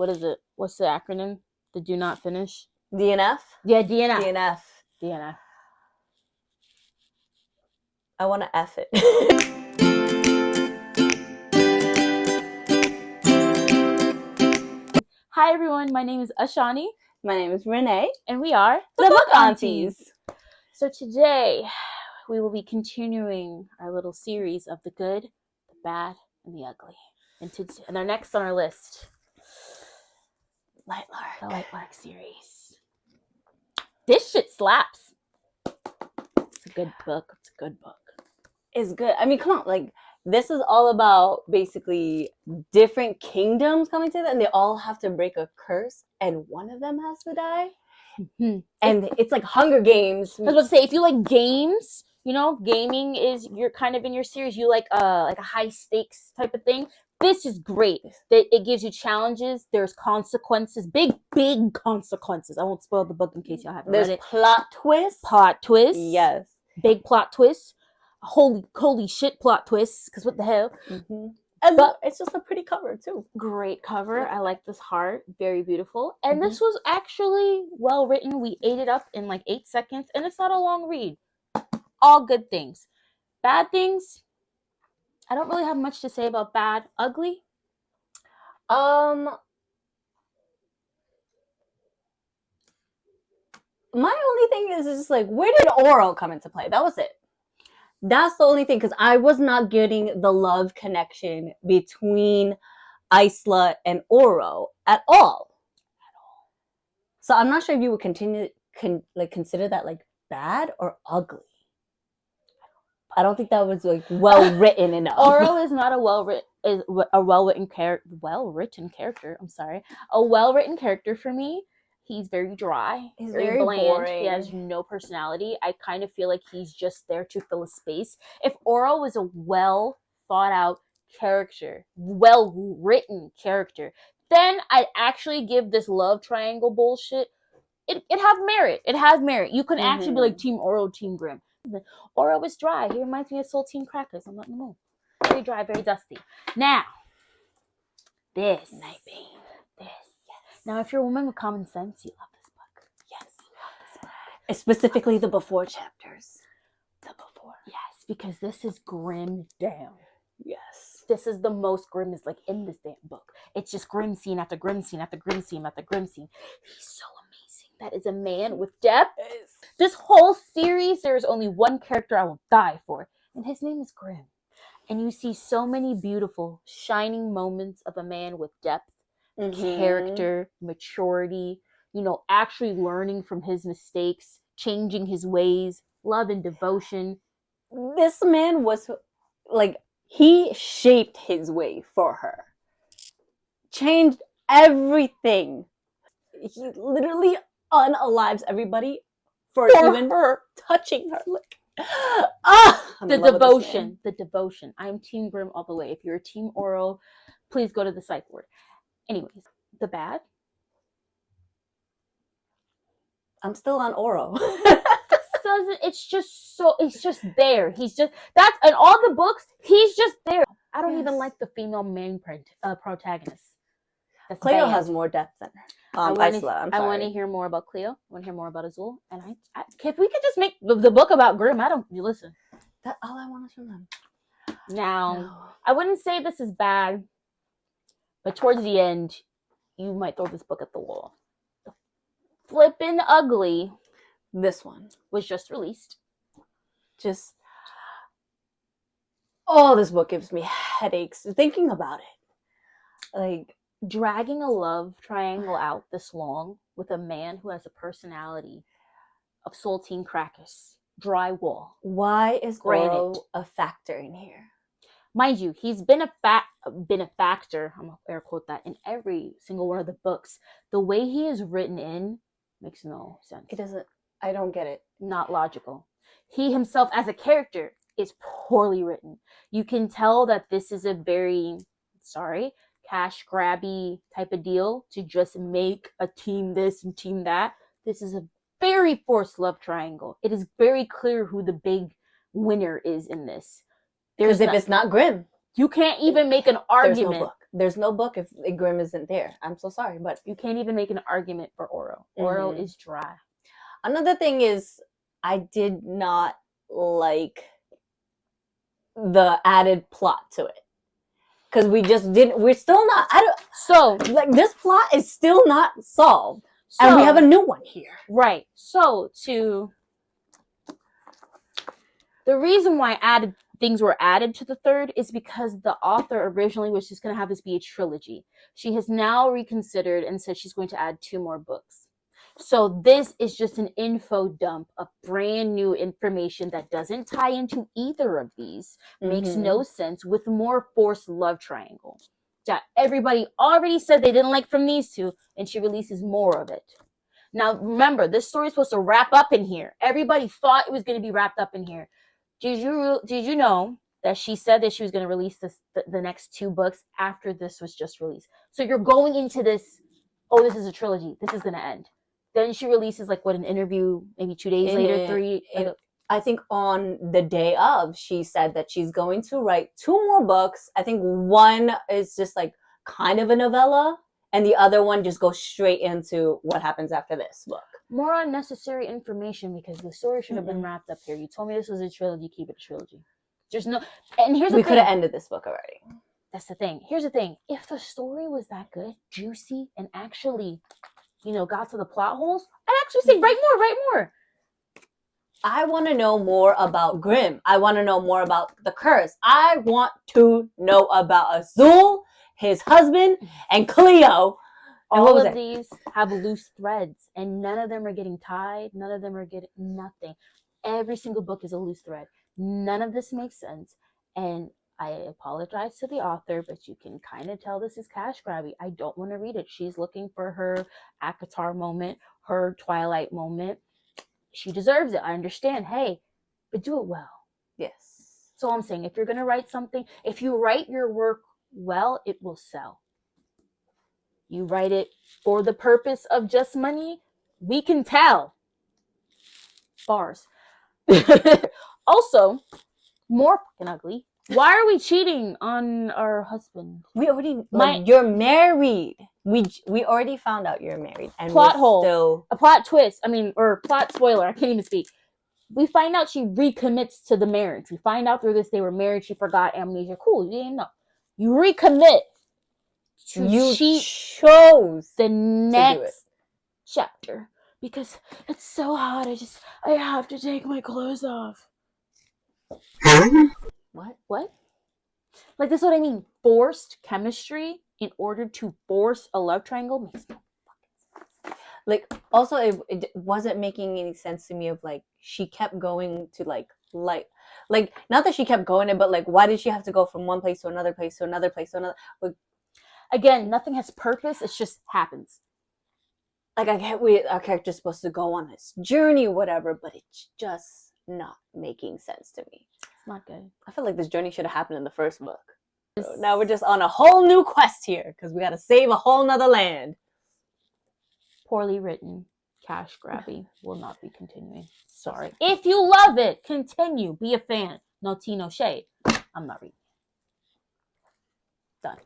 what is it? What's the acronym? The do not finish? DNF? Yeah, DNF. DNF. DNF. I want to F it. Hi everyone, my name is Ashani. My name is Renee. And we are the Book Aunties. So today, we will be continuing our little series of the good, the bad, and the ugly. And our next on our list, Lightlark. The Lightlark series. This shit slaps. It's a good book. It's a good book. It's good. I mean, come on. Like, this is all about basically different kingdoms coming together, and they all have to break a curse, and one of them has to die. Mm-hmm. And it's like Hunger Games. I was about to say, if you like games, you know, gaming is, you're kind of in your series, you like a high stakes type of thing. This is great. It gives you challenges. There's consequences, big consequences. I won't spoil the book in case y'all haven't read it. There's plot twists. Plot twists. Yes. Big plot twists. Holy shit plot twists. Because what the hell? Mm-hmm. But it's just a pretty cover too. Great cover. I like this heart. Very beautiful. And this was actually well written. We ate it up in like 8 seconds. And it's not a long read. All good things. Bad things, I don't really have much to say about bad. Ugly? My only thing is just like, where did Oro come into play? That was it. That's the only thing, because I was not getting the love connection between Isla and Oro at all. So I'm not sure if you would consider that like bad or ugly. I don't think that was like well written enough. Oro is not a well written character. I'm sorry, a well written character for me. He's very dry. He's very bland. Boring. He has no personality. I kind of feel like he's just there to fill a space. If Oro was a well thought out character, well written character, then I'd actually give this love triangle bullshit. It have merit. It has merit. You can actually be like Team Oro, Team Grimm. Oro is dry. He reminds me of Saltine Crackers. I'm not in the mood. Very dry, very dusty. Now, this Nightbane. This. Yes. Now, if you're a woman with common sense, you love this book. Yes, you love this book. Specifically the before chapters. The before. Yes, because this is grim down. Yes. This is the most grim is like in this damn book. It's just grim scene after grim scene after grim scene after grim scene. He's so amazing. That is a man with depth. This whole series, there is only one character I will die for, and his name is Grimm. And you see so many beautiful, shining moments of a man with depth, character, maturity, you know, actually learning from his mistakes, changing his ways, love and devotion. This man was like, he shaped his way for her. Changed everything. He literally unalives everybody for even her touching her. Like, the devotion. I'm Team Grimm all the way. If you're a Team Oro, please go to the psych ward. Anyways, the bad. I'm still on Oro. It's just there. He's just, that's in all the books, he's just there. I don't even like the female main protagonist. Cleo has more depth than her. I want to hear more about Cleo. I want to hear more about Azul. And if we could just make the book about Grimm, you listen. That's all I want to them. Now, I wouldn't say this is bad, but towards the end, you might throw this book at the wall. Flippin' Ugly. This one was just released. This book gives me headaches thinking about it. Like, dragging a love triangle out this long with a man who has a personality of Saltine Crackers, drywall. Why is Oro a factor in here? Mind you, he's been a factor, I'm gonna air quote that, in every single one of the books. The way he is written in makes no sense. It doesn't. I don't get it. Not logical. He himself as a character is poorly written. You can tell that this is a very, cash grabby type of deal to just make a team this and team that. This is a very forced love triangle. It is very clear who the big winner is in this. Because if it's not Grimm, you can't even make an argument. There's no book if Grimm isn't there. I'm so sorry, but you can't even make an argument for Oro. Oro is dry. Another thing is, I did not like the added plot to it. Because we're still not, this plot is still not solved. And we have a new one here. Right. So, the reason why things were added to the third is because the author originally was just going to have this be a trilogy. She has now reconsidered and said she's going to add 2 more books. So this is just an info dump of brand new information that doesn't tie into either of these, makes no sense, with more forced love triangle that everybody already said they didn't like from these 2, and she releases more of it. Now, remember, this story is supposed to wrap up in here. Everybody thought it was going to be wrapped up in here. Did you know that she said that she was going to release the next 2 books after this was just released? So you're going into this, oh, this is a trilogy. This is going to end. Then she releases an interview maybe 2 days later, 3. I think on the day of, she said that she's going to write 2 more books. I think one is just kind of a novella, and the other one just goes straight into what happens after this book. More unnecessary information, because the story should have been wrapped up here. You told me this was a trilogy, keep it a trilogy. There's no, and here's the thing. We could have ended this book already. That's the thing. Here's the thing. If the story was that good, juicy, and actually, got to the plot holes, I'd actually say write more. I want to know more about Grimm. I want to know more about the curse. I want to know about Azul, his husband, and Cleo. And all of these have loose threads, and none of them are getting tied. None of them are getting nothing. Every single book is a loose thread. None of this makes sense. And I apologize to the author, but you can kind of tell this is cash grabby. I don't want to read it. She's looking for her Akatar moment, her Twilight moment. She deserves it. I understand. Hey, but do it well. Yes. So I'm saying, if you're going to write something, if you write your work well, it will sell. You write it for the purpose of just money, we can tell. Bars. Also, more fucking ugly. Why are we cheating on our husband? We already, you're married. We already found out you're married. And plot hole. A plot twist. Or plot spoiler. I can't even speak. We find out she recommits to the marriage. We find out through this they were married. She forgot amnesia. Cool. You didn't know. You recommit. You chose the next chapter because it's so hot. I have to take my clothes off. What? This is what I mean. Forced chemistry in order to force a love triangle makes no fucking sense. Also, it wasn't making any sense to me of she kept going to not that she kept going in, but why did she have to go from one place to another place to another place to another? Again, nothing has purpose. It just happens. I get our character's supposed to go on this journey or whatever, but it's just not making sense to me. It's not good. I feel like this journey should have happened in the first book. So now we're just on a whole new quest here because we got to save a whole nother land. Poorly written, cash grabby, will not be continuing. Sorry. If you love it, continue. Be a fan. No tea, no shade. I'm not reading. Done.